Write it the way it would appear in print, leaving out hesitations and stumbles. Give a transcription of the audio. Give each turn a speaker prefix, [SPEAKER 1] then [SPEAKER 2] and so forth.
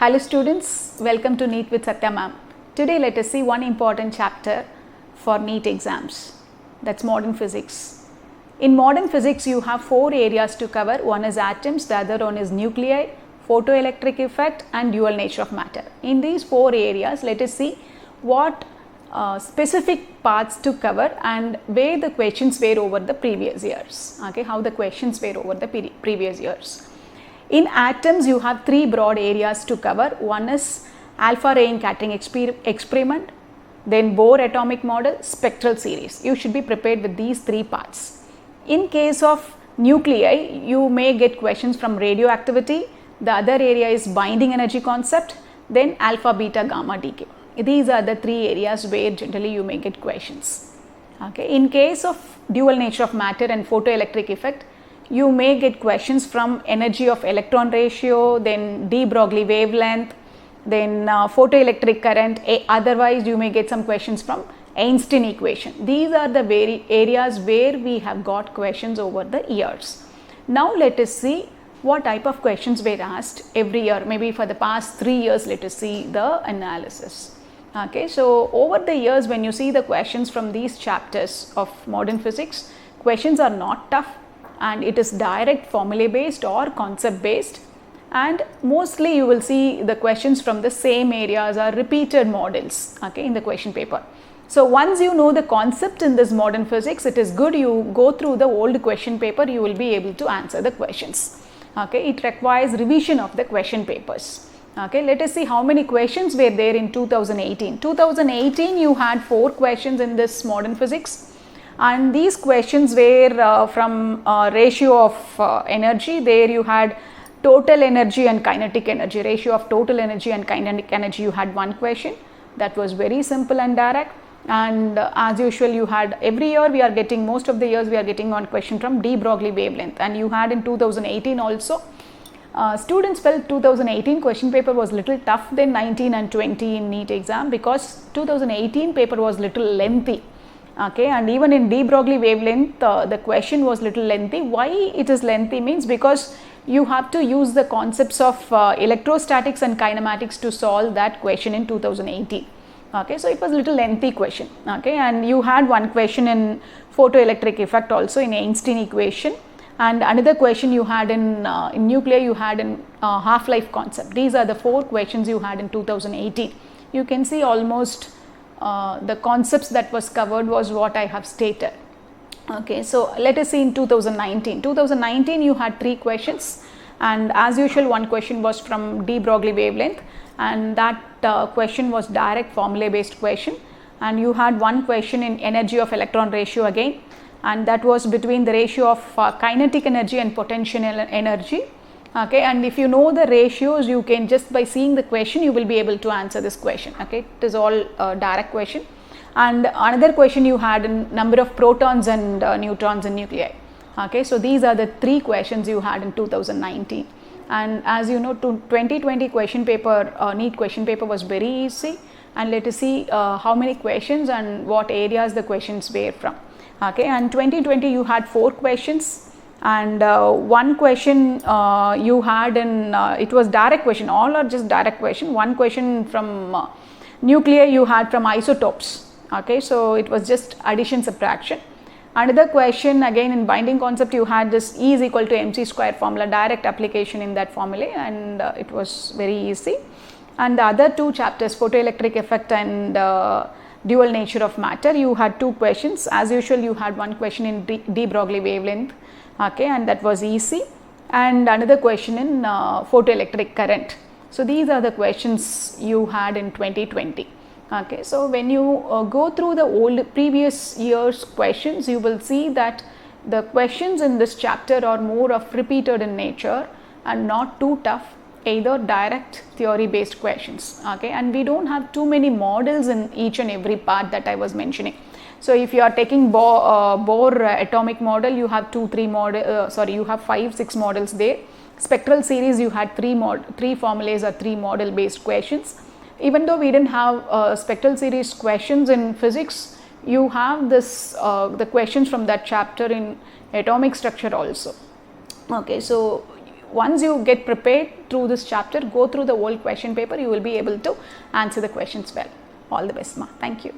[SPEAKER 1] Hello students, welcome to NEET with Satya ma'am. Today let us see one important chapter for NEET exams, that's modern physics. In modern physics you have four areas to cover. One is atoms, the other one is nuclei, photoelectric effect and dual nature of matter. In these four areas let us see what specific parts to cover and where the questions were over the previous years. Okay, how the questions were over the previous years. In atoms, you have three broad areas to cover. One is alpha ray scattering experiment, then Bohr atomic model, spectral series. You should be prepared with these three parts. In case of nuclei, you may get questions from radioactivity. The other area is binding energy concept, then alpha, beta, gamma decay. These are the three areas where generally you may get questions. Okay. In case of dual nature of matter and photoelectric effect, you may get questions from energy of electron ratio, then de Broglie wavelength, then photoelectric current. Otherwise, you may get some questions from Einstein equation. These are the areas where we have got questions over the years. Now, let us see what type of questions were asked every year. Maybe for the past 3 years, let us see the analysis. Okay, so over the years, when you see the questions from these chapters of modern physics, questions are not tough. And it is direct formulae based or concept based, and mostly you will see the questions from the same areas are repeated models, okay, in the question paper. So once you know the concept in this modern physics, it is good you go through the old question paper, you will be able to answer the questions. Okay, it requires revision of the question papers. Okay, let us see how many questions were there in 2018. 2018 you had 4 questions in this modern physics. And these questions were from ratio of energy. There you had total energy and kinetic energy. Ratio of total energy and kinetic energy, you had one question. That was very simple and direct. And as usual, you had every year we are getting, most of the years we are getting one question from de Broglie wavelength. And you had in 2018 also. Students felt 2018 question paper was little tough than 19 and 20 in NEET exam, because 2018 paper was little lengthy. Okay, and even in de Broglie wavelength, the question was little lengthy. Why it is lengthy means because you have to use the concepts of electrostatics and kinematics to solve that question in 2018. Okay, so it was little lengthy question. Okay, and you had one question in photoelectric effect also in Einstein equation, and another question you had in nuclear, you had in half-life concept. These are the 4 questions you had in 2018. You can see almost the concepts that was covered was what I have stated. Okay, so let us see in 2019. 2019 you had 3 questions, and as usual one question was from de Broglie wavelength, and that question was direct formulae based question, and you had one question in energy of electron ratio again, and that was between the ratio of kinetic energy and potential energy. Okay, and if you know the ratios, you can just by seeing the question you will be able to answer this question. Okay, it is all direct question. And another question you had in number of protons and neutrons in nuclei. Okay, so these are the 3 questions you had in 2019. And as you know, 2020 question paper, NEET question paper was very easy. And let us see how many questions and what areas the questions were from. Okay, and 2020 you had 4 questions. And one question you had in, it was direct question, all are just direct question. One question from nuclear you had from isotopes. Okay, so it was just addition subtraction. Another question again in binding concept, you had this E is equal to mc square formula, direct application in that formula, and it was very easy. And the other 2 chapters, photoelectric effect and dual nature of matter, you had 2 questions. As usual, you had one question in de Broglie wavelength. Okay, and that was easy, and another question in photoelectric current. So these are the questions you had in 2020. Okay, so when you go through the old previous year's questions, you will see that the questions in this chapter are more of repeated in nature and not too tough, either direct theory based questions. Okay, and we don't have too many models in each and every part that I was mentioning. So if you are taking Bohr atomic model, you have 2-3 model, you have 5-6 models there. Spectral series, you had 3 formulas or 3 model based questions. Even though we didn't have spectral series questions in physics, you have this the questions from that chapter in atomic structure also. Okay, so once you get prepared through this chapter, go through the whole question paper, you will be able to answer the questions well. All the best, ma. Thank you.